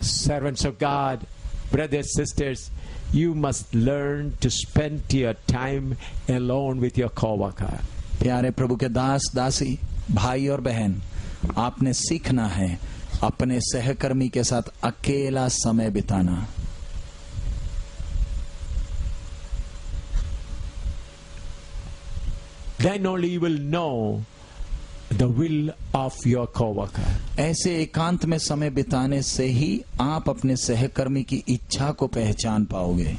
Servants of God, brothers, sisters, you must learn to spend your time alone with your co-worker. प्यारे प्रभु के दास दासी भाई और बहन, आपने सीखना है अपने सहकर्मी के साथ अकेला समय बिताना. Then only you will know the will of your co-worker. ऐसे एकांत में समय बिताने से ही आप अपने सहकर्मी की इच्छा को पहचान पाओगे.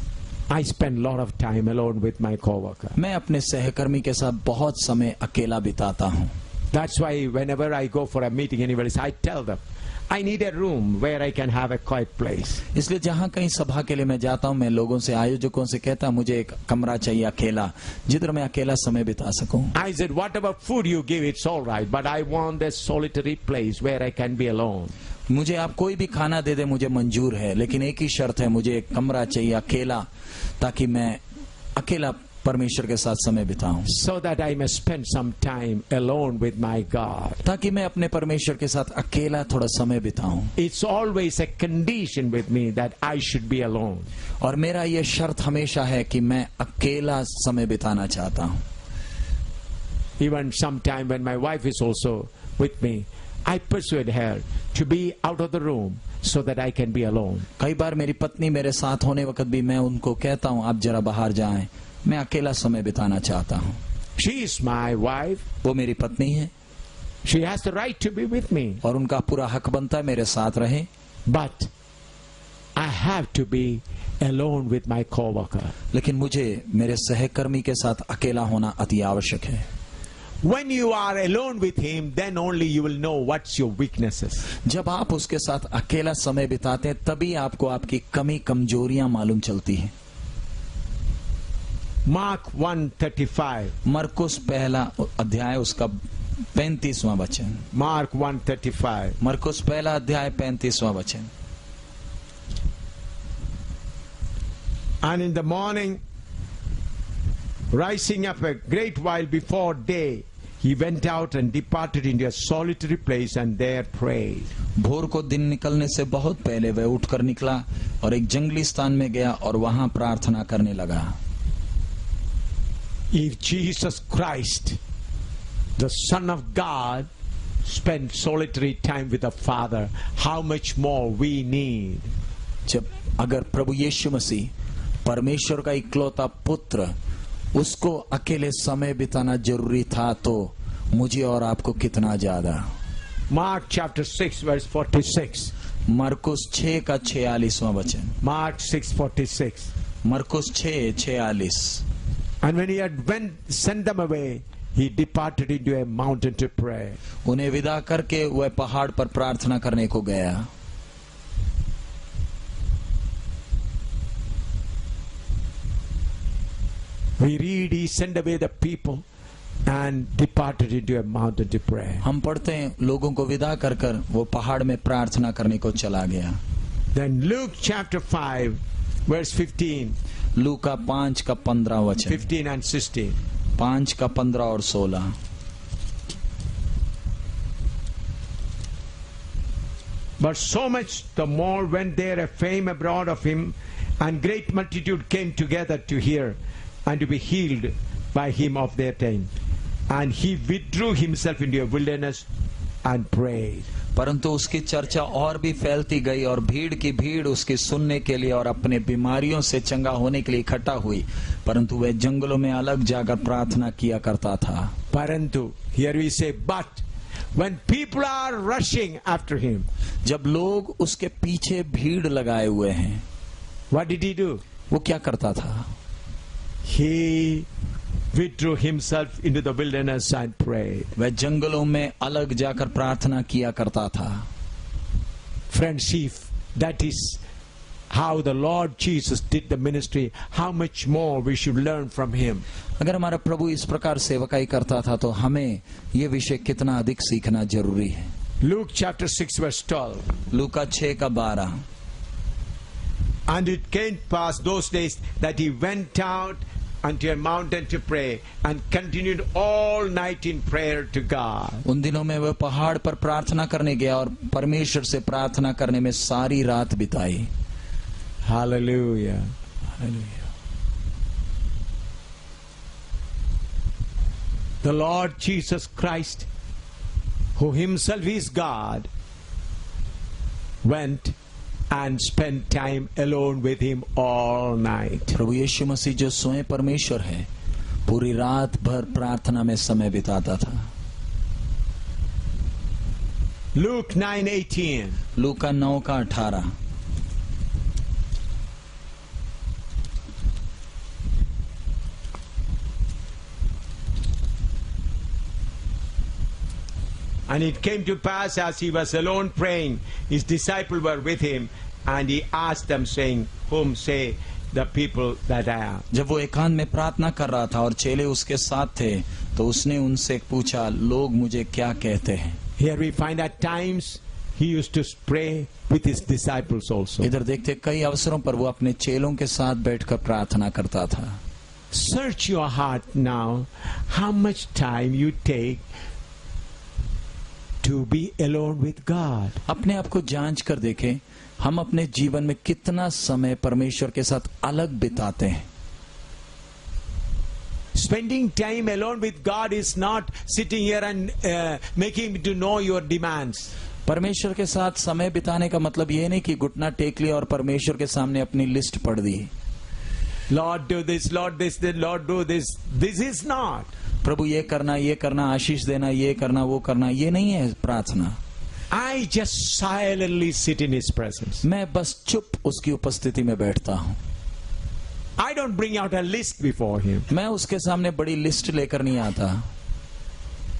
I spend a lot of time alone with my co-worker. मैं अपने सहकर्मी के साथ बहुत समय अकेला बिताता हूँ. That's why whenever I go for a meeting anywhere else, I tell them, I need a room where I can have a quiet place. इसलिए जहाँ कहीं सभा के लिए मैं जाता हूँ, मैं लोगों से, आयोजकों से कहता हूँ मुझे एक कमरा चाहिए अकेला, जिधर मैं अकेला समय बिता सकूं. I said, whatever food you give, it's all right, but I want a solitary place where I can be alone. मुझे आप कोई भी खाना दे दे, मुझे मंजूर है, लेकिन एक ही शर्त है, मुझे एक कमरा चाहिए अकेला, ताकि मैं अकेला परमेश्वर के साथ समय बिताऊं. So that I may spend some time alone with my God. ताकि मैं अपने परमेश्वर के साथ अकेला थोड़ा समय बिताऊं. It's always a condition with me that I should be alone. और मेरा ये शर्त हमेशा है कि मैं अकेला समय बिताना चाहता हूं. Even sometime when my wife is also with me, I persuade her to be out of the room so that I can be alone. कई बार मेरी पत्नी मेरे साथ होने वक्त भी मैं उनको कहता हूं आप जरा बाहर जाएं, मैं अकेला समय बिताना चाहता हूं. She is my wife. वो मेरी पत्नी है. She has the right to be with me. और उनका पूरा हक बनता है मेरे साथ रहे. But I have to be alone with my co-worker. लेकिन मुझे मेरे सहकर्मी के साथ अकेला होना अति आवश्यक है. When you are alone with him, then only you will know what's your weaknesses. जब आप उसके साथ अकेला समय बिताते हैं, तभी आपको आपकी कमी कमजोरियां मालूम चलती हैं. Mark 1:35. मरकुस पहला अध्याय उसका 35वां वचन. Mark 1:35. मरकुस पहला अध्याय 35वां वचन. And in the morning, rising up a great while before day, he went out and departed into a solitary place and there prayed. भोर को दिन निकलने से बहुत पहले वह उठकर निकला और एक जंगली स्थान में गया और वहां प्रार्थना करने लगा. If Jesus Christ, the Son of God, spent solitary time with the Father, how much more we need? जब अगर प्रभु यीशु मसीह परमेश्वर का इकलौता पुत्र, उसको अकेले समय बिताना जरूरी था, तो मुझे और आपको कितना ज्यादा. Mark chapter 6 verse 46. मरकुस 6 का 46वां वचन. Mark 6:46. मरकुस 6:46. And when he had sent them away, he departed into a mountain to pray. उन्हें विदा करके वह पहाड़ पर प्रार्थना करने को गया. We read he sent away the people and departed into a mountain to pray. हम पढ़ते हैं लोगों को विदा कर कर वो पहाड़ में प्रार्थना करने को चला गया. Then Luke chapter 5 verse 15. लूका 5 का 15 वचन. 15 and 16. 5 का 15 और 16. But so much the more went there a fame abroad of him, and great multitude came together to hear and to be healed by him of their pain. And he withdrew himself into a wilderness and prayed. परंतु उसकी चर्चा और भी फैलती गई और भीड़ की भीड़ उसकी सुनने के लिए और अपने बीमारियों से चंगा होने के लिए इकट्ठा हुई, परंतु वह जंगलों में अलग जाकर प्रार्थना किया करता था. परंतु, here we say, but when people are rushing after him, जब लोग उसके पीछे भीड़ लगाए हुए हैं, what did he do? वो क्या करता था? He withdrew himself into the wilderness and prayed. वह जंगलों में अलग जाकर प्रार्थना किया करता था. Friends, if that is how the Lord Jesus did the ministry, how much more we should learn from him. अगर हमारा प्रभु इस प्रकार सेवकाई करता था, तो हमें ये विषय कितना अधिक सीखना जरूरी है. Luke chapter 6 verse 12. लूका 6 का 12. And it came past those days that he went out unto a mountain to pray and continued all night in prayer to God. उन दिनों में वह पहाड़ पर प्रार्थना करने गया और परमेश्वर से प्रार्थना करने में सारी रात बिताई. Hallelujah. Hallelujah. The Lord Jesus Christ, who himself is God, went and spent time alone with him all night. प्रभु यीशु मसीह जो स्वयं परमेश्वर है, पूरी रात भर प्रार्थना में समय बिताता था. Luke 9:18. Luka 9:18. And it came to pass, as he was alone praying, his disciples were with him, and he asked them, saying, Whom say the people that I am? जब वो एकांत में प्रार्थना कर रहा था और चेले उसके साथ थे, तो उसने उनसे पूछा, लोग मुझे क्या कहते हैं? Here we find at times he used to pray with his disciples also. इधर देखते कई अवसरों पर वो अपने चेलों के साथ बैठकर प्रार्थना करता था. Search your heart now, how much time you take to be alone with God. अपने आप को जांच कर देखें, हम अपने जीवन में कितना समय परमेश्वर के साथ अलग बिताते हैं. Spending time alone with God is not sitting here and making him to know your demands. परमेश्वर के साथ समय बिताने का मतलब ये नहीं कि घुटना टेक लिया और परमेश्वर के सामने अपनी लिस्ट पढ़ दी. Lord do this, Lord this, Lord do this. This is not. प्रभु ये करना, आशीष देना, ये करना, वो करना, ये नहीं है प्रार्थना. I just silently sit in his presence. मैं बस चुप उसकी उपस्थिति में बैठता हूँ. I don't bring out a list before him. मैं उसके सामने बड़ी लिस्ट लेकर नहीं आता.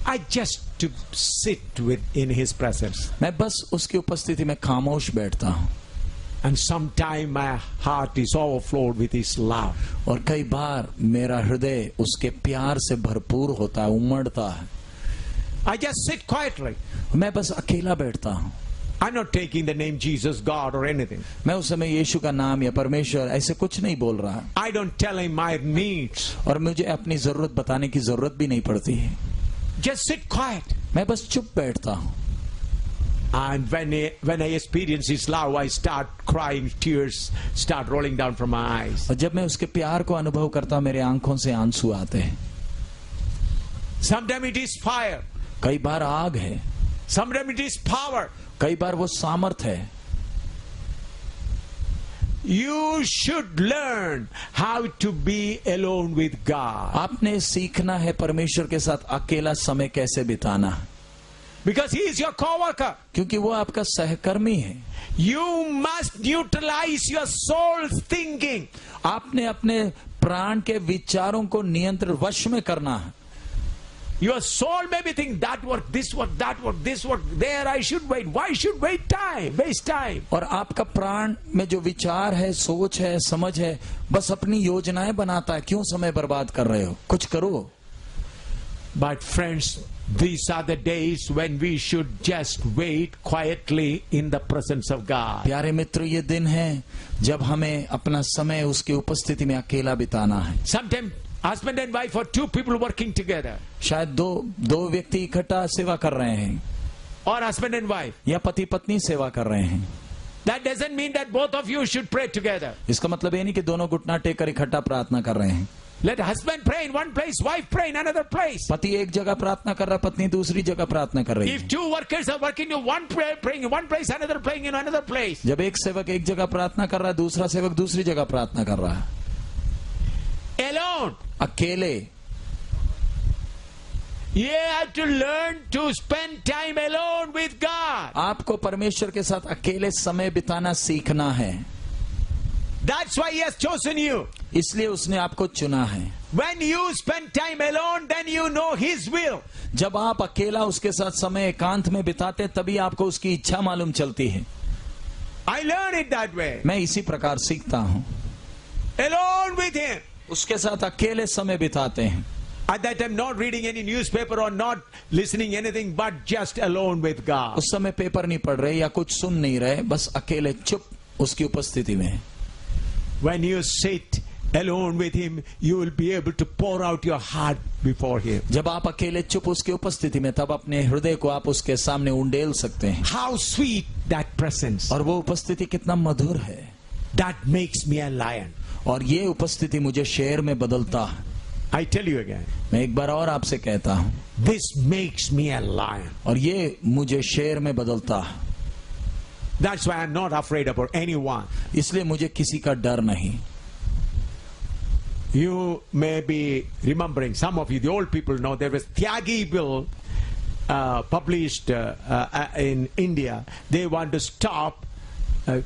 I just to sit in his presence. मैं बस उसकी उपस्थिति में खामोश बैठता हूँ. And sometime my heart is overflowed with his love. और कई बार मेरा हृदय उसके प्यार से भरपूर होता है, उमड़ता है. I just sit quietly. मैं बस अकेला बैठता हूँ. I'm not taking the name Jesus, God or anything. मैं उस समय यीशु का नाम या परमेश्वर ऐसे कुछ नहीं बोल रहा. I don't tell him my needs. और मुझे अपनी जरूरत बताने की जरूरत भी नहीं पड़ती है. Just sit quiet. मैं बस चुप बैठता हूँ. And when I experience his love, I start crying, tears start rolling down from my eyes. और जब मैं उसके प्यार को अनुभव करता हूँ, मेरे आंखों से आंसू आते हैं. Sometimes it is fire. कई बार आग है. Sometimes it is power. कई बार वो सामर्थ है. You should learn how to be alone with God. आपने सीखना है परमेश्वर के साथ अकेला समय कैसे बिताना. Because he is your co-worker. क्योंकि वो आपका सहकर्मी है. You must neutralize your soul's thinking. आपने अपने प्राण के विचारों को नियंत्रण वश में करना है. Your soul may be thinking that work, this work, that work, this work, there I should wait. Why should waste time? और आपका प्राण में जो विचार है, सोच है, समझ है, बस अपनी योजनाएं बनाता है. क्यों समय बर्बाद कर रहे हो? कुछ करो. But friends, these are the days when we should just wait quietly in the presence of God. प्यारे मित्र, ये दिन है जब हमें अपना समय उसकी उपस्थिति में अकेला बिताना है. Sometimes husband and wife or two people working together. शायद दो व्यक्ति इकट्ठा सेवा कर रहे हैं. Or husband and wife. या पति पत्नी सेवा कर रहे हैं. That doesn't mean that both of you should pray together. इसका मतलब ये नहीं कि दोनों घुटना टेक कर इकट्ठा प्रार्थना कर रहे हैं. Let husband pray in one place, wife pray in another place. पति एक जगह प्रार्थना कर रहा है, पत्नी दूसरी जगह प्रार्थना कर रही है. If two workers are working in one praying in one place, another praying in another place. जब एक सेवक एक जगह प्रार्थना कर रहा है, दूसरा सेवक दूसरी जगह प्रार्थना कर रहा है. Alone. अकेले. You have to learn to spend time alone with God. आपको परमेश्वर के साथ अकेले समय बिताना सीखना है. That's why he has chosen you. इसलिए उसने आपको चुना है. When you spend time alone, then you know his will. जब आप अकेला उसके साथ समय एकांत में बिताते तभी आपको उसकी इच्छा मालूम चलती है. I learn it that way. मैं इसी प्रकार सीखता हूँ. Alone with him. उसके साथ अकेले समय बिताते हैं. At that time, not reading any newspaper or not listening anything, but just alone with God. उस समय पेपर नहीं पढ़ रहे या कुछ सुन नहीं रहे, बस अकेले चुप उसकी उपस्थिति में. When you sit alone with him, you will be able to pour out your heart before him. जब आप अकेले चुप उसकी उपस्थिति में, तब अपने हृदय को आप उसके सामने उंडेल सकते हैं। How sweet that presence. और वो उपस्थिति कितना मधुर है। That makes me a lion. और ये उपस्थिति मुझे शेर में बदलता है। I tell you again. मैं एक बार और आपसे कहता हूँ, This makes me a lion. और ये मुझे शेर में बदलता है। That's why I'm not afraid about anyone. इसलिए मुझे किसी का डर नहीं। You may be remembering, some of you, the old people know, there was Tyagi bill published in India. They want to stop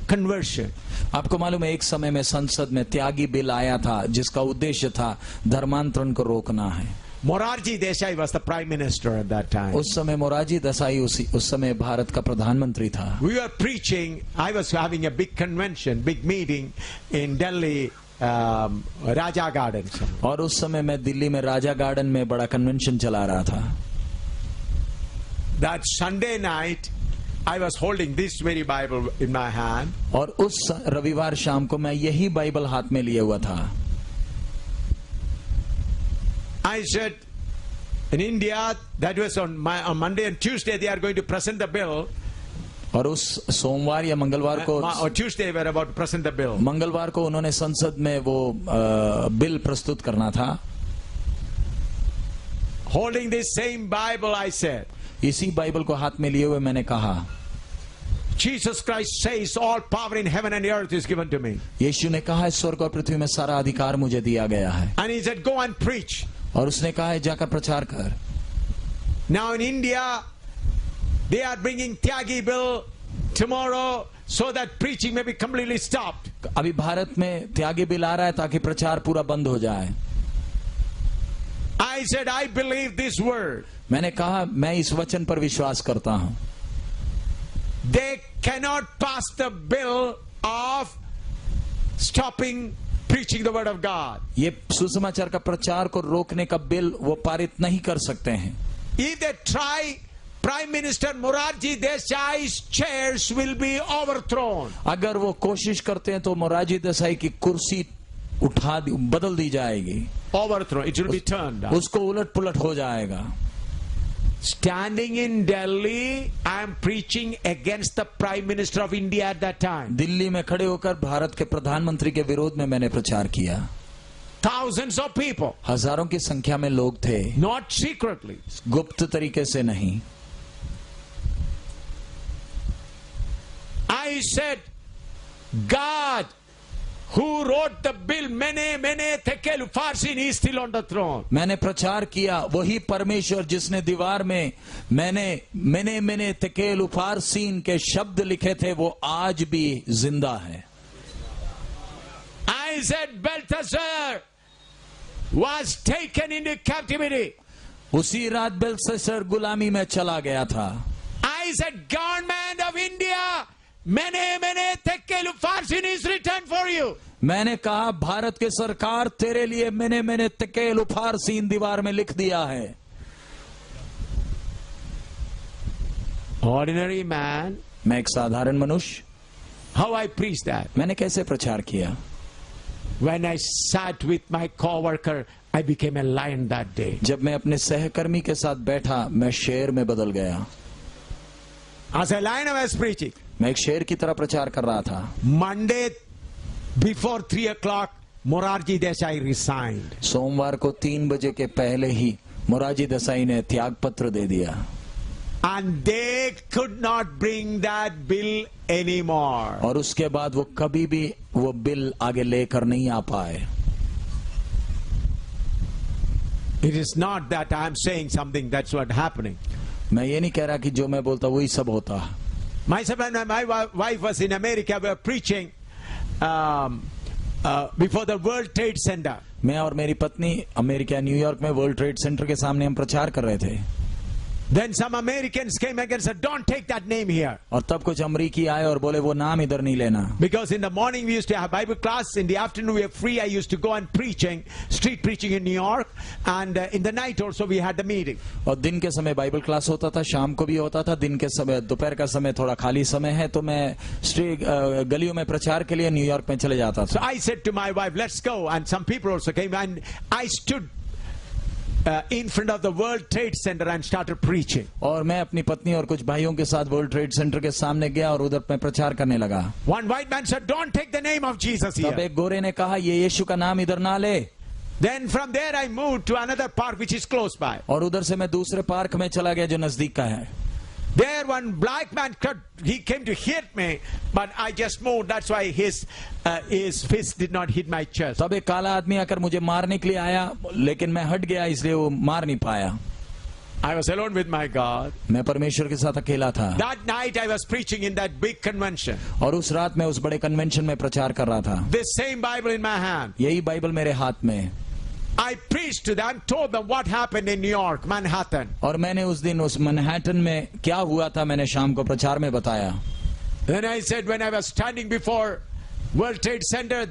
conversion. आपको मालूम है, एक समय में संसद में त्यागी बिल आया था जिसका उद्देश्य था धर्मांतरण को रोकना है। Morarji Desai was the prime minister at that time. उस समय मोरारजी देसाई उस समय भारत का प्रधानमंत्री था। We were preaching. I was having a big convention, big meeting in Delhi, Raja Gardens. और उस समय मैं दिल्ली में राजा गार्डन में बड़ा कन्वेंशन चला रहा था। That Sunday night, I was holding this very Bible in my hand. और उस रविवार शाम को मैं यही बाइबल हाथ में लिए हुआ था। I said, in India, that was on Monday and Tuesday, they are going to present the bill. और उस सोमवार या मंगलवार को, Or Tuesday, we are about to present the bill. मंगलवार को उन्होंने संसद में वो बिल प्रस्तुत करना था। Holding this same Bible, I said, इसी बाइबल को हाथ में लिए हुए मैंने कहा, Jesus Christ says, all power in heaven and earth is given to me. यीशु ने कहा है स्वर्ग और पृथ्वी में सारा अधिकार मुझे दिया गया है। And he said, go and preach. और उसने कहा है जाकर प्रचार कर। Now in India, they are bringing Tyagi bill tomorrow so that preaching may be completely stopped. अभी भारत में त्यागी बिल आ रहा है ताकि प्रचार पूरा बंद हो जाए। I said, I believe this word. मैंने कहा मैं इस वचन पर विश्वास करता हूं। They cannot pass the bill of stopping preaching the word of God. ये सुसमाचार का प्रचार को रोकने का बिल वो पारित नहीं कर सकते हैं। If they try, Prime Minister Morarji Desai's chairs will be overthrown. अगर वो कोशिश करते हैं तो मोरारजी देसाई की कुर्सी बदल दी जाएगी। Overthrown. It will be turned down. उसको उलट पुलट हो जाएगा। Standing in Delhi, I am preaching against the Prime Minister of India at that time. Delhi में खड़े होकर भारत के प्रधानमंत्री के विरोध में मैंने प्रचार किया। Thousands of people. हजारों की संख्या में लोग थे। Not secretly. गुप्त तरीके से नहीं। I said, God, who wrote the bill, mene tekel farsin, is still on the throne. मैंने प्रचार किया, वही परमेश्वर जिसने दीवार में मैंने तेकेल उफारसीन के शब्द लिखे थे, वो आज भी जिंदा है। I said, Belteshazzar was taken into captivity. उसी रात बेलशस्सर गुलामी में चला गया था। I said, government of India, mene tekel farsin is returned for you. मैंने कहा भारत के सरकार तेरे लिए मैंने तेकेल उफारसीन दीवार में लिख दिया है। Ordinary man. मैं एक साधारण मनुष्य। How I preached that? मैंने कैसे प्रचार किया? When I sat with my co-worker, I became a lion that day. जब मैं अपने सहकर्मी के साथ बैठा, मैं शेर में बदल गया। As a lion I was preaching. मैं एक शेर की तरह प्रचार कर रहा था। Monday before 3 o'clock, Morarji Desai resigned. सोमवार को 3 बजे के पहले ही मोरारजी देसाई ने त्याग पत्र दे दिया। And they could not bring that bill anymore. और उसके बाद वो कभी भी वो बिल आगे लेकर नहीं आ पाए। It is not that I am saying something, that's what happening. मैं ये नहीं कह रहा कि जो मैं बोलता वही सब होता। Myself and my wife was in America. We were preaching before the World Trade Center. मैं और मेरी पत्नी अमेरिका न्यूयॉर्क में वर्ल्ड ट्रेड सेंटर के सामने हम प्रचार कर रहे थे। Then some Americans came again and said, don't take that name here. और तब कुछ अमरीकी आए और बोले वो नाम इधर नहीं लेना, Because in the morning we used to have Bible class, in the afternoon we were free. I used to go and street preaching in New York, and in the night also we had the meeting. और दिन के समय Bible class होता था, शाम को भी होता था, दिन के समय दोपहर का समय थोड़ा खाली समय है तो मैं स्ट्रीट गलियों में प्रचार के लिए न्यूयॉर्क में चले जाता So था। I said to my wife, let's go, and some people also came, and I stood in front of the World Trade Center and started preaching. और मैं अपनी पत्नी और कुछ भाइयों के साथ वर्ल्ड ट्रेड सेंटर के सामने गया और उधर मैं प्रचार करने लगा। One white man said, don't take the name of Jesus तब here. एक गोरे ने कहा ये यीशु का नाम इधर ना ले, Then from there I moved to another park which is close by. और उधर से मैं दूसरे पार्क में चला गया जो नजदीक का है। There one black man, he came to hit me, but I just moved. That's why his fist did not hit my chest. तब एक काला आदमी आकर मुझे मारने के लिए आया, लेकिन मैं हट गया इसलिए वो मार नहीं पाया। I was alone with my God. मैं परमेश्वर के साथ अकेला था। That night I was preaching in that big convention. और उस रात मैं उस बड़े कन्वेंशन में प्रचार कर रहा था। This same Bible in my hand. यही बाइबल मेरे हाथ में। I preached to them, told them what happened in New York, Manhattan. और मैंने उस दिन उस मैनहट्टन में क्या हुआ था मैंने शाम को प्रचार में बताया। Then I said, when I was standing before World Trade Center,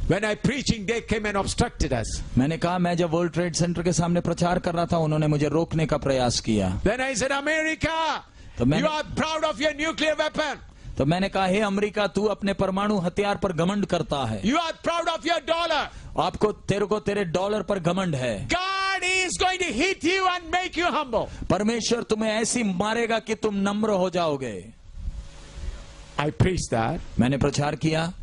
when I preaching, they came and obstructed us. मैंने कहा मैं जब वर्ल्ड ट्रेड सेंटर के सामने प्रचार कर रहा था उन्होंने मुझे रोकने का प्रयास किया। Then I said, America, you are proud of your nuclear weapon. तो मैंने कहा हे अमेरिका तू अपने परमाणु हथियार पर घमंड करता है। You are proud of your dollar. तेरे को तेरे डॉलर पर घमंड है। God is going to hit you and make you humble. परमेश्वर तुम्हें ऐसी मारेगा कि तुम नम्र हो जाओगे। I preached that. मैंने प्रचार किया।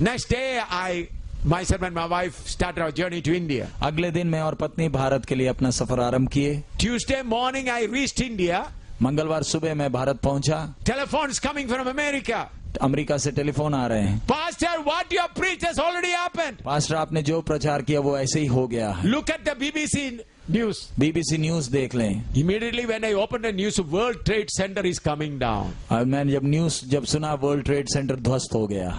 Next day, myself and my wife started our journey to India. अगले दिन मैं और पत्नी भारत के लिए अपना सफर आरंभ किए। Tuesday morning, I reached India. मंगलवार सुबह मैं भारत पहुंचा। Telephones coming from America. America से टेलीफोन आ रहे हैं। Pastor, what you have preached has already happened. Pastor आपने जो प्रचार किया वो ऐसे ही हो गया है। Look at the BBC news. BBC news देख लें। Immediately when I opened the news, World Trade Center is coming down. और मैंने जब सुना वर्ल्ड ट्रेड सेंटर ध्वस्त हो गया।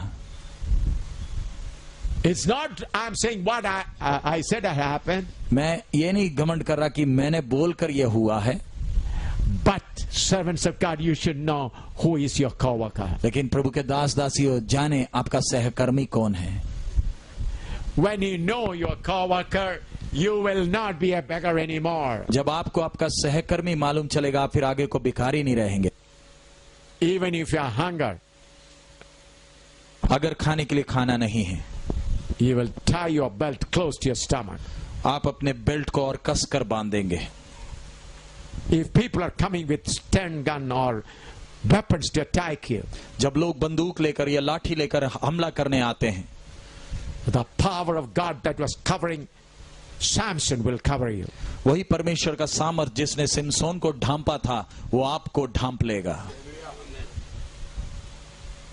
It's not I'm saying what I said had happened. मैं ये नहीं घमंड कर रहा कि मैंने बोलकर ये हुआ है। But servants of God, you should know who is your co-worker. लेकिन प्रभु के दास दासियों जाने आपका सहकर्मी कौन है। When you know your co-worker, you will not be a beggar anymore. जब आपको आपका सहकर्मी मालूम चलेगा आप फिर आगे को भिखारी नहीं रहेंगे। Even if you are hunger, अगर खाने के लिए खाना नहीं है, you will tie your belt close to your stomach. आप अपने बेल्ट को और कस कर बांधेंगे। If people are coming with stun gun or weapons to attack you, जब लोग बंदूक लेकर या लाठी लेकर हमला करने आते हैं, the power of God that was covering Samson will cover you. वही परमेश्वर का सामर्थ जिसने सिमसोन को ढांपा था वो आपको ढांप लेगा।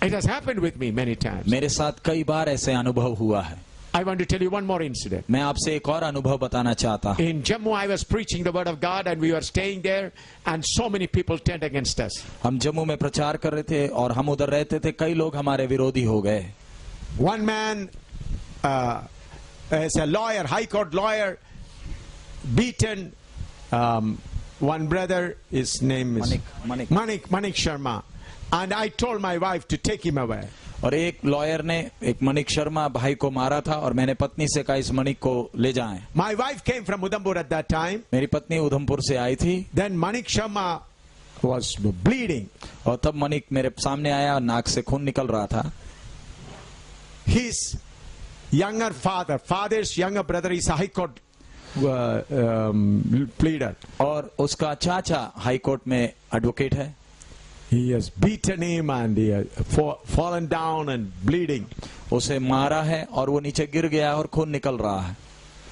It has happened with me many times. मेरे साथ कई बार ऐसे अनुभव हुआ है। I want to tell you one more incident. मैं आपसे एक और अनुभव बताना चाहता हूँ। In Jammu, I was preaching the word of God, and we were staying there, and so many people turned against us. हम जम्मू में प्रचार कर रहे थे और हम उधर रहते थे, कई लोग हमारे विरोधी हो गए। One man is a lawyer, high court lawyer, beaten. One brother, his name is Manik Sharma, and I told my wife to take him away. और एक लॉयर ने एक मणिक शर्मा भाई को मारा था और मैंने पत्नी से कहा इस मणिक को ले जाएं। My wife came from Udhampur at that time. मेरी पत्नी उधमपुर से आई थी। Then Manik Sharma was bleeding. और तब मणिक मेरे सामने आया और नाक से खून निकल रहा था। His younger father's younger brother is a high court pleader. और उसका चाचा हाई कोर्ट में एडवोकेट है। He has beaten him and he has fallen down and bleeding. उसे मारा है और वो नीचे गिर गया और खून निकल रहा है।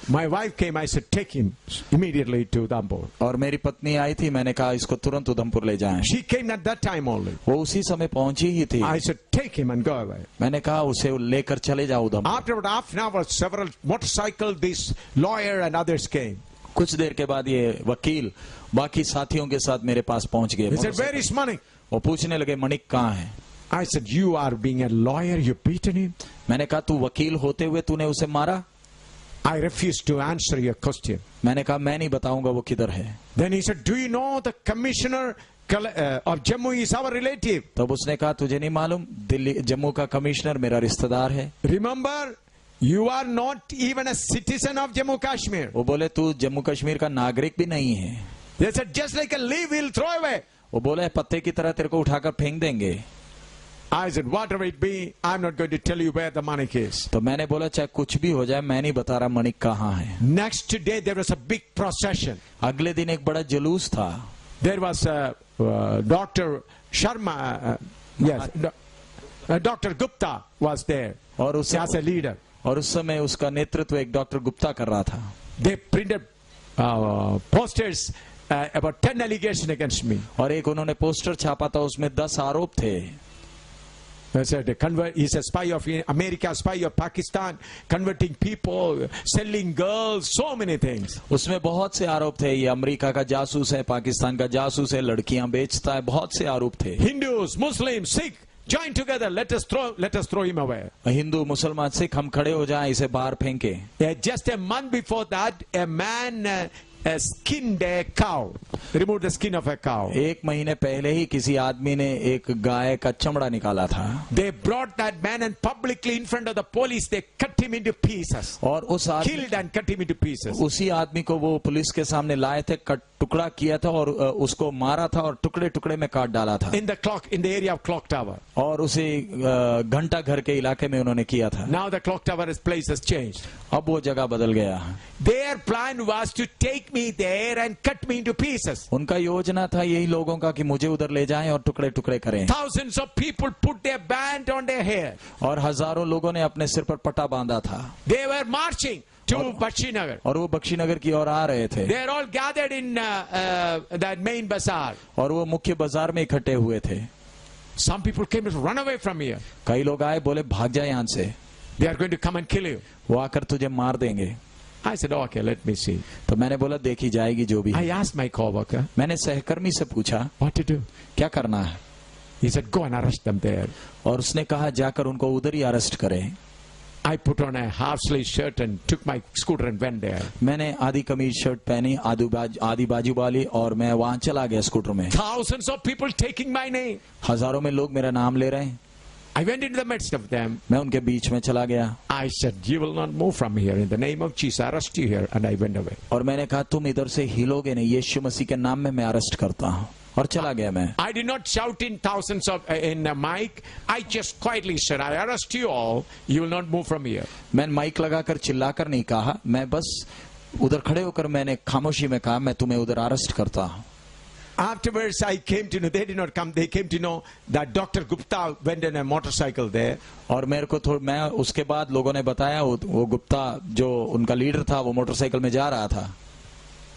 My wife came. I said, take him immediately to Udhampur. और मेरी पत्नी आई थी, मैंने कहा इसको तुरंत उधमपुर ले जाएं। She came at that time only. वो उसी समय पहुंची ही थी। I said, take him and go away. मैंने कहा उसे लेकर चले जाओ Udhampur. After about half an hour, several motorcycle, this lawyer and others came. कुछ देर के बाद ये वकील बाकी साथियों के साथ मेरे पास पहुंच गए। He said, where is Manik? वो पूछने लगे मणिक कहाँ है। I said, you are being a lawyer, you beaten him. मैंने कहा तू वकील होते हुए तूने उसे मारा। I refuse to answer your question. मैंने कहा मैं नहीं बताऊंगा वो किधर है। Then he said, do you know the commissioner of Jammu is our relative? तब उसने कहा तुझे नहीं मालूम दिल्ली जम्मू का कमिश्नर मेरा रिश्तेदार है। Remember, you are not even a citizen of Jammu Kashmir. वो बोले तू जम्मू कश्मीर का नागरिक भी नहीं है। They said, just like a leaf, we'll throw away. वो बोले पत्ते की तरह तेरे को उठाकर फेंक देंगे। I said, whatever it be, I'm not going to tell you where the money is. तो मैंने बोला चाहे कुछ भी हो जाए मैं नहीं बता रहा मणिक कहाँ है। Next day, there was a big procession. अगले दिन एक बड़ा जुलूस था। There was Dr. Sharma, yes, Dr. Gupta was there और उस as a leader. और उस समय उसका नेतृत्व एक डॉक्टर गुप्ता कर रहा था। They printed posters about 10 allegations against me. और एक उन्होंने पोस्टर छापा था उसमें 10 आरोप थे। They said, he's a spy of America, spy of Pakistan, converting people, selling girls, so many things. उसमें बहुत से आरोप थे, ये अमेरिका का जासूस है, पाकिस्तान का जासूस है, लड़कियां बेचता है, बहुत से आरोप थे। Hindus, Muslims, Sikh, join together. Let us throw him away. Hindu मुसलमान सिख हम खड़े हो जाएं इसे बाहर फेंके। Just a month before that, a man skinned a cow, removed the skin of a cow. एक महीने पहले ही किसी आदमी ने एक गाय का चमड़ा निकाला था। They brought that man and publicly in front of the police they cut him into pieces. और उस killed and cut him into pieces. उसी आदमी को वो पुलिस के सामने लाए थे, टुकड़ा किया था और उसको मारा था और टुकड़े टुकड़े में काट डाला था। In the area of clock tower. और उसे घंटा घर के इलाके में उन्होंने किया था। Now the clock tower's place has changed. अब वो जगह बदल गया। Their plan was to take me there and cut me into pieces. उनका योजना था यही लोगों का कि मुझे उधर ले जाएं और टुकड़े टुकड़े करें। Thousands of people put their band on their hair. और हजारों लोगों ने अपने सिर पर पट्टा बांधा था। They were marching to Bakshinagar. और वो बख्शीनगर की ओर आ रहे थे। They are all gathered in that main bazaar. और वो मुख्य बाजार में इकट्ठे हुए थे। Some people came to run away from here. कई लोग आए बोले भाग जाए यहाँ से। They are going to come and kill you. वो आकर तुझे मार देंगे। I said, okay, let me see. तो मैंने बोला देखी जाएगी जो भी। I asked my coworker. मैंने सहकर्मी से पूछा What to do? क्या करना है? He said, go and arrest them there. और उसने कहा जाकर उनको उधर ही अरेस्ट करें। I put on a half sleeve shirt and took my scooter and went there. मैंने आधी कमीज शर्ट पहनी, आधी बाजू वाली और मैं वहां चला गया स्कूटर में। Thousands of people taking my name. हजारों में लोग मेरा नाम ले रहे हैं। I went into the midst of them. मैं उनके बीच में चला गया। I said, you will not move from here. In the name of Jesus, I arrest you here. And I went away. और मैंने कहा तुम इधर से हिलोगे नहीं, यीशु मसीह के नाम में मैं अरेस्ट करता हूँ। और चला गया मैं। I did not shout in thousands of in a mic. I just quietly said, I arrest you all. You will not move from here. मैंने माइक लगाकर चिल्लाकर नहीं कहा, मैं बस उधर खड़े होकर मैंने खामोशी में कहा मैं तुम्हें उधर अरेस्ट करता हूँ। Afterwards, I came to know, they did not come, they came to know that Dr. Gupta went in a motorcycle there. और मेरे को मैं उसके बाद लोगों ने बताया वो गुप्ता जो उनका लीडर था वो मोटरसाइकिल में जा रहा था।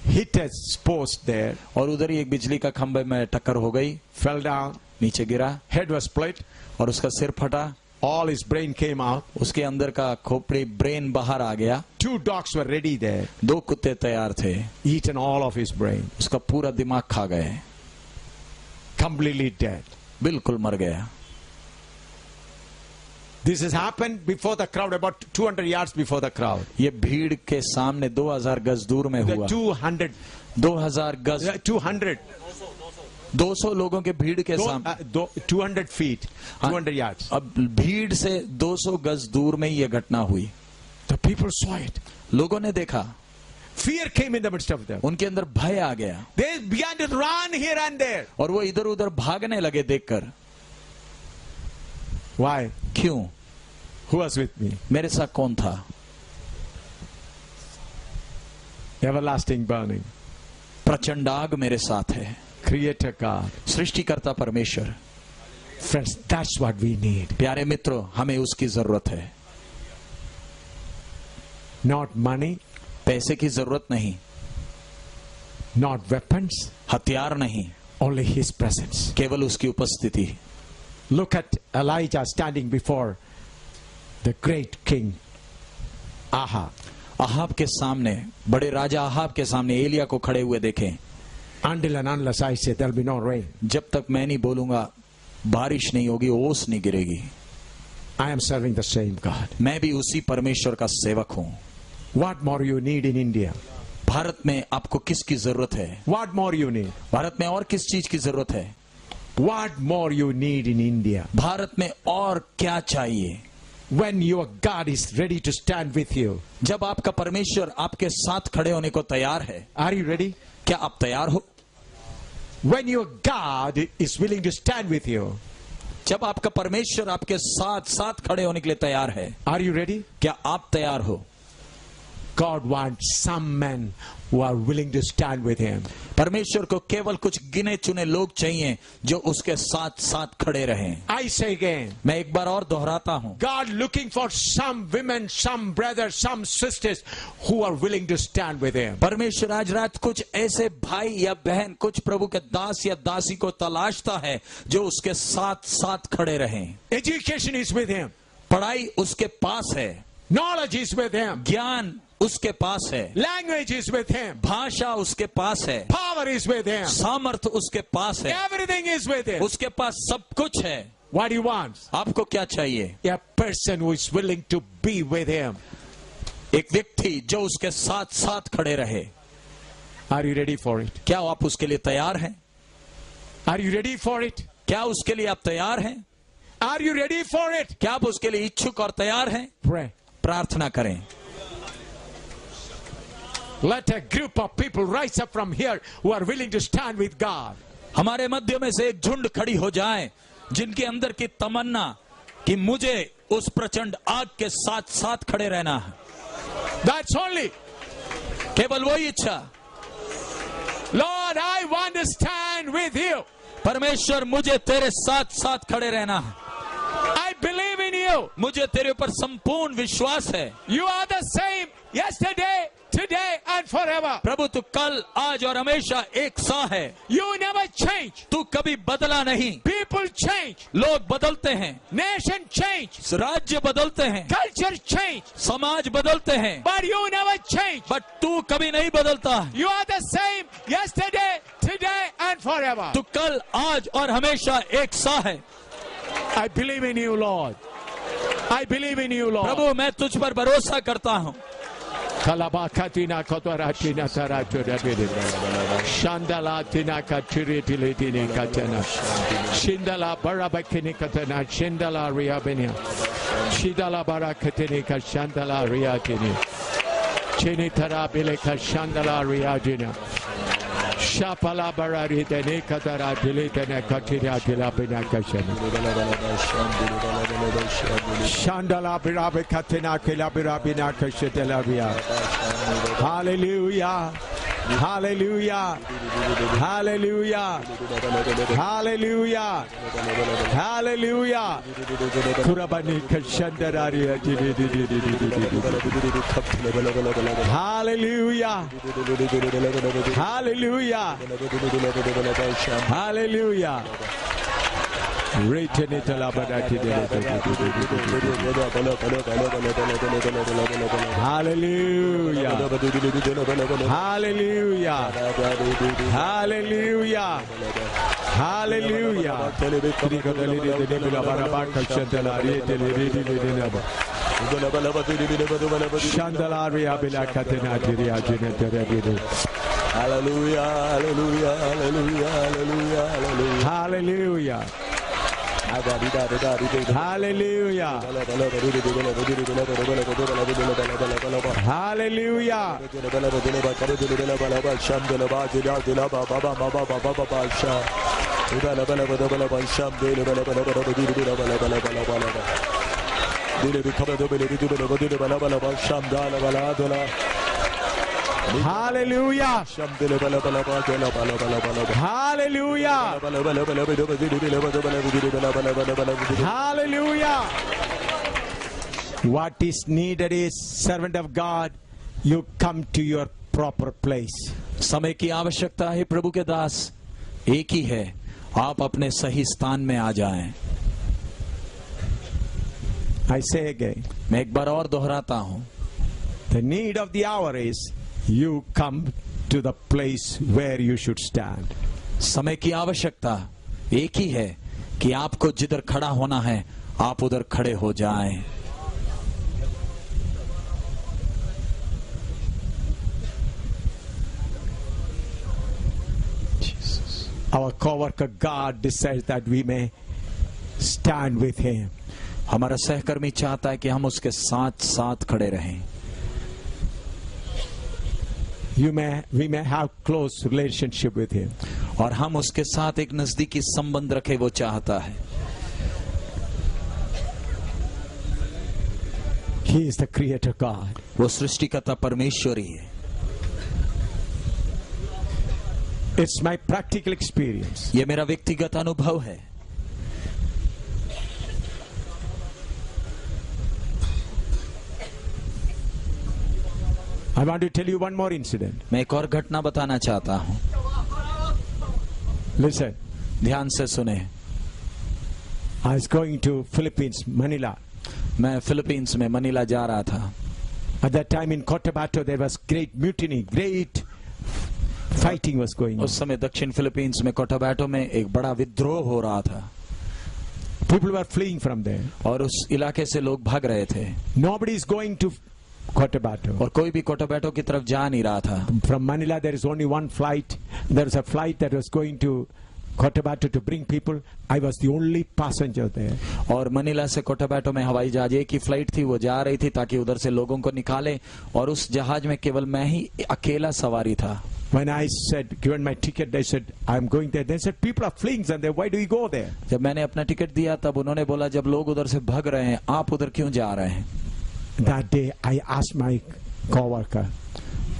Hit a post there. और उधर ही एक बिजली का खंभे में टक्कर हो गई। Fell down. नीचे गिरा। Head was split. और उसका सिर फटा। All his brain came out. उसके अंदर का खोपड़ी ब्रेन बाहर आ गया। 2 dogs were ready there. 2 कुत्ते तैयार थे। Eaten all of his brain. उसका पूरा दिमाग खा गए। Completely dead. बिल्कुल मर गया। This has happened before the crowd, about 200 yards before the crowd. ये भीड़ के सामने 2000 गज दूर में हुआ। 2000 गज 200 200 लोगों के भीड़ के सामने 200 feet 200 yards. अब भीड़ से 200 गज दूर में ये घटना हुई। The people saw it. लोगों ने देखा। Fear came in the midst of them. उनके अंदर भय आ गया। They began to run here and there. और वो इधर उधर भागने लगे देखकर। Why? क्यों? Who was with me? मेरे साथ कौन था? Everlasting burning. प्रचंड आग मेरे साथ है। Creator God. सृष्टिकर्ता परमेश्वर। Friends, that's what we need. प्यारे मित्रों, हमें उसकी जरूरत है। Not money. पैसे की जरूरत नहीं। Not weapons. हथियार नहीं। Only His presence. केवल उसकी उपस्थिति। Look at Elijah standing before the great king Ahab. Ahab के सामने, बड़े राजा अहाब के सामने एलिया को खड़े हुए देखें। Until and unless I say there'll be no rain. जब तक मैं नहीं बोलूंगा बारिश नहीं होगी, ओस नहीं गिरेगी। I am serving the same God. मैं भी उसी परमेश्वर का सेवक हूं। What more you need in India? Bharat में आपको किसकी जरूरत है? What more you need? Bharat में और किस चीज की जरूरत है? What more you need in India? Bharat में और क्या चाहिए? When your God is ready to stand with you. जब आपका परमेश्वर आपके साथ खड़े होने को तैयार है। Are you ready? क्या आप तैयार हो? When your God is willing to stand with you. जब आपका परमेश्वर आपके साथ खड़े होने के लिए तैयार है। Are you ready? क्या आप तैयार हो? God wants some men who are willing to stand with him. परमेश्वर को केवल कुछ गिने चुने लोग चाहिए जो उसके साथ खड़े रहें। I say again. मैं एक बार और दोहराता हूं। God looking for some women, some brothers, some sisters who are willing to stand with him. परमेश्वर आज रात कुछ ऐसे भाई या बहन, कुछ प्रभु के दास या दासी को तलाशता है जो उसके साथ खड़े रहें। Education is with him. पढ़ाई उसके पास है। Knowledge is with him. ज्ञान उसके पास है। Language is with him. भाषा उसके पास है। Power is with him. सामर्थ उसके पास है। Everything is with him. उसके पास सब कुछ है। What he wants? आपको क्या चाहिए? A person who is willing to be with him. एक व्यक्ति जो उसके साथ खड़े रहे। Are you ready for it? क्या आप उसके लिए तैयार हैं? Are you ready for it? क्या उसके लिए आप तैयार हैं? Are you ready for it? क्या आप उसके लिए इच्छुक और तैयार हैं? Pray. प्रार्थना करें। Let a group of people rise up from here who are willing to stand with God. हमारे मध्य में से एक झुंड खड़ी हो जाए जिनके अंदर की तमन्ना कि मुझे उस प्रचंड आग के साथ खड़े रहना है। That's only. केवल वही इच्छा। Lord, I want to stand with you. परमेश्वर मुझे तेरे साथ खड़े रहना है। I believe in you. मुझे तेरे ऊपर संपूर्ण विश्वास है। You are the same yesterday, today and forever. प्रभु तू कल, आज और हमेशा एक सा है। You never change. तू कभी बदला नहीं। People change. लोग बदलते हैं। Nation change. राज्य बदलते हैं। Culture change. समाज बदलते हैं। But you never change. But तू कभी नहीं बदलता। You are the same yesterday, today and forever. तू कल, आज और हमेशा एक सा है। I believe in you, Lord. I believe in you, Lord. प्रभु मैं तुझ पर भरोसा करता हूँ। Kalabakatina kotoratina taratura Shandala tina katiritili dini katana Shindala barabakini katana Shindala riabinia Shidala barakatini kashandala riatini Chinitara bileka shandala riagina Shapala barari dene katara dilitene katira dilabina kashana Shandala birabikatina kilabirabina kashidelabia Hallelujah. Hallelujah. Hallelujah. Hallelujah. Hallelujah. Kurabani kashandarari. Hallelujah. Hallelujah. Hallelujah. Written it Hallelujah. Hallelujah. Hallelujah. Hallelujah. Hallelujah. Hallelujah, hallelujah, hallelujah, hallelujah, hallelujah. Hallelujah. Hallelujah. Hallelujah. Hallelujah. Hallelujah. What is needed is, servant of God, you come to your proper place. समय की आवश्यकता है प्रभु के दास, एक ही है, आप अपने सही स्थान में आ जाएं। I say again. मैं एक बार और दोहराता हूं। The need of the hour is you come to the place where you should stand. समय की आवश्यकता एक ही है कि आपको जिधर खड़ा होना है आप उधर खड़े हो जाएं। Our co-worker God decides that we may stand with him. हमारा सहकर्मी चाहता है कि हम उसके साथ साथ खड़े रहें. We may have close relationship with him. और हम उसके साथ एक नजदीकी संबंध रखें, वो चाहता है. He is the creator God. वो सृष्टिकर्ता परमेश्वर ही है. It's my practical experience. ये मेरा व्यक्तिगत अनुभव है. I want to tell you one more incident. मैं एक और घटना बताना चाहता हूं. Listen. ध्यान से सुने. I was going to Philippines, Manila. मैं फिलीपींस में मनीला जा रहा था. At that time in Cotabato there was great mutiny, great fighting was going on. उस समय दक्षिण फिलीपींस में कोटाबाटो में एक बड़ा विद्रोह हो रहा था. People were fleeing from there. और उस इलाके से लोग भाग रहे थे. Nobody is going to Cotabato. और कोई भी कोटाबाटो की तरफ जा नहीं रहा था. From Manila there is only one flight. There was a flight that was going to Cotabato to bring people. I was the only passenger there. और मनीला से कोटाबाटो में हवाई जहाज एक ही फ्लाइट थी, वो जा रही थी ताकि उधर से लोगों को निकाले. और उस जहाज में केवल मैं ही अकेला सवारी था. When I said, given my ticket, they said, I'm going there. They said, people are fleeing and why do you go there? जब मैंने अपना टिकट दिया तब उन्होंने बोला, जब लोग उधर से भाग रहे हैं आप उधर क्यों जा रहे हैं? That day I asked my co-worker.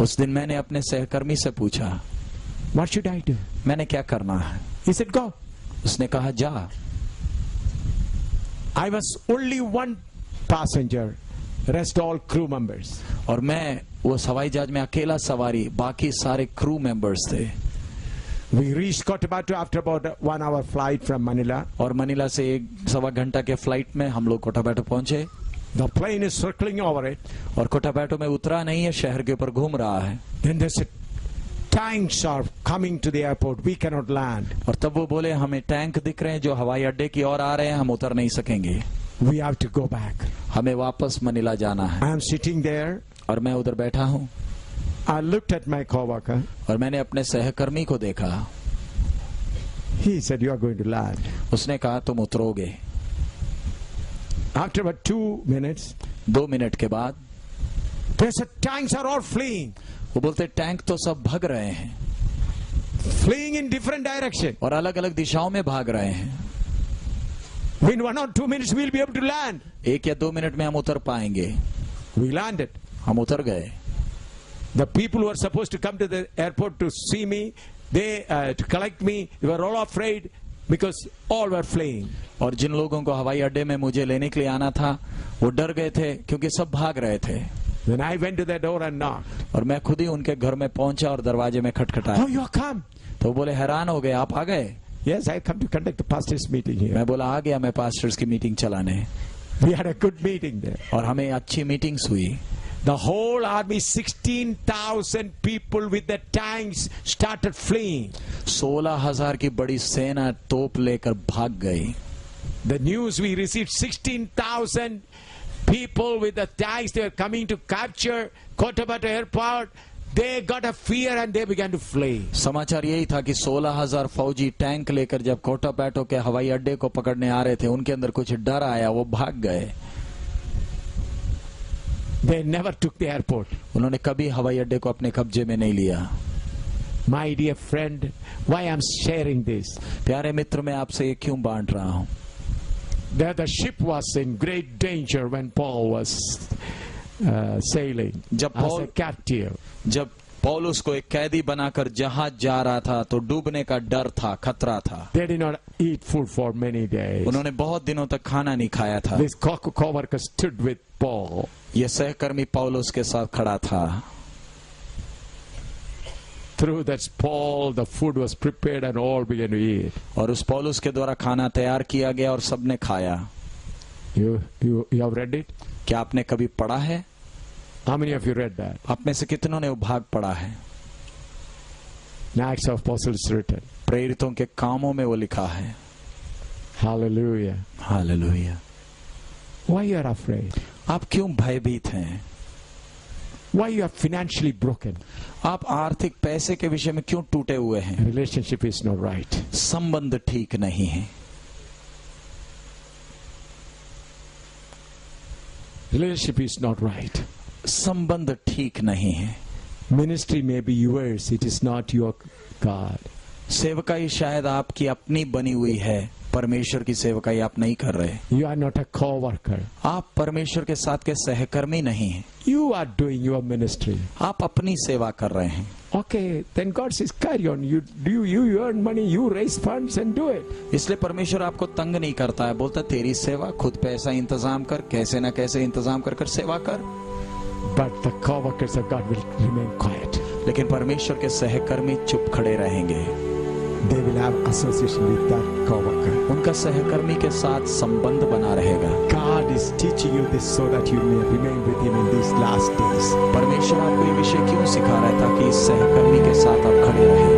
उस दिन मैंने अपने सहकर्मी से पूछा, What should I do? मैंने क्या करना है? He said, go. उसने कहा जा. I was only one passenger, rest all crew members. और मैं वो हवाई जहाज में अकेला सवारी, बाकी सारे क्रू मेंबर्स थे. We reached Cotabato after about 1 hour flight from Manila. और मनीला से 1-1.25 घंटा के फ्लाइट में हम लोग कोटाबाटो पहुंचे. The plane is circling over it. और कोटाबाटो में उतरा नहीं है, शहर के ऊपर घूम रहा है. Then they said, tanks are coming to the airport. We cannot land. और तब वो बोले, हमें टैंक दिख रहे हैं जो हवाई अड्डे की ओर आ रहे हैं, हम उतर नहीं सकेंगे. We have to go back. हमें वापस मनीला जाना है. I am sitting there. और मैं उधर बैठा हूँ. I looked at my co-worker. और मैंने अपने सहकर्मी को देखा. He said, you are going to land. उसने कहा तुम उतरोगे. After about 2 minutes, 2 मिनट के बाद they said, tanks are all fleeing. वो बोलते टैंक तो सब भाग रहे हैं. Fleeing in different direction. और अलग अलग दिशाओं में भाग रहे हैं. In 1 or 2 minutes we'll be able to land. 1 या 2 मिनट में हम उतर पाएंगे. We landed. हम उतर गए. The people who were supposed to come to the airport to see me, they to collect me, they were all afraid because all were fleeing. और जिन लोगों को हवाई अड्डे में मुझे लेने के लिए आना था, वो डर गए थे क्योंकि सब भाग रहे थे. Then I went to the door and knocked. और मैं खुद ही उनके घर में पहुंचा और दरवाजे में खटखटाया. Oh, you have come? तो वो बोले हैरान हो गए, आप आ गए? Yes, I come to conduct the pastors' meeting here. मैं बोला आ गया मैं पास्टर्स की मीटिंग चलाने. We had a good meeting there. और हमें अच्छी मीटिंग्स हुई. The whole army, 16,000 people with the tanks started fleeing. 16,000 की बड़ी सेना तोप लेकर भाग गई. The news we received, 16,000 people with the tanks, they were coming to capture Cotabato airport. They got a fear and they began to flee. समाचार यही था कि 16,000 फौजी टैंक लेकर जब कोटाबाटो के हवाई अड्डे को पकड़ने आ रहे थे, उनके अंदर कुछ डर आया, वो भाग गए. They never took the airport. उन्होंने कभी हवाई अड्डे को अपने कब्जे में नहीं लिया. My dear friend, why I'm sharing this? प्यारे मित्र, मैं आपसे ये क्यों बांट रहा हूं? That the ship was in great danger when Paul was sailing as a captive. जब पौलुस को एक कैदी बनाकर जहाज जा रहा था तो डूबने का डर था, खतरा था. They did not eat food for many days. उन्होंने बहुत दिनों तक खाना नहीं खाया था. This co-worker stood with Paul. ये सहकर्मी पौलुस के साथ खड़ा था. Through that Paul, the food was prepared and all began to eat. और उस पौलुस के द्वारा खाना तैयार किया गया और सबने खाया. You have read it? क्या आपने कभी पढ़ा है? How many of you read that? आप में से कितनों ने वो भाग पढ़ा है? Acts of Apostles written. प्रेरितों के कामों में वो लिखा है. Hallelujah. Hallelujah. Why you are afraid? आप क्यों भयभीत हैं? Why you are financially broken? आप आर्थिक पैसे के विषय में क्यों टूटे हुए हैं? Relationship is not right. संबंध ठीक नहीं है। Relationship is not right. संबंध ठीक नहीं है। Ministry may be yours, it is not your God. सेवकाई शायद आपकी अपनी बनी हुई है, परमेश्वर की सेवकाई आप नहीं कर रहे। You are not a co-worker. आप परमेश्वर के साथ के सहकर्मी नहीं हैं। You are doing your ministry. आप अपनी सेवा कर रहे हैं। Okay, then God says, carry on. You earn money, you raise funds and do it. इसलिए परमेश्वर आपको तंग नहीं करता है, बोलता तेरी सेवा, खुद पैसा इंतजाम कर, कैसे ना कैसे इंतजाम कर सेवा कर। But the co-workers of God will remain quiet. लेकिन परमेश्वर के सहकर्मी चुप खड़े रहेंगे। They will have association with that co-worker. उनका सहकर्मी के साथ संबंध बना रहेगा। God is teaching you this so that you may remain with Him in these last days. परमेश्वर आपको ये विषय क्यों सिखा रहा है? ताकि इस सहकर्मी के साथ आप खड़े रहें।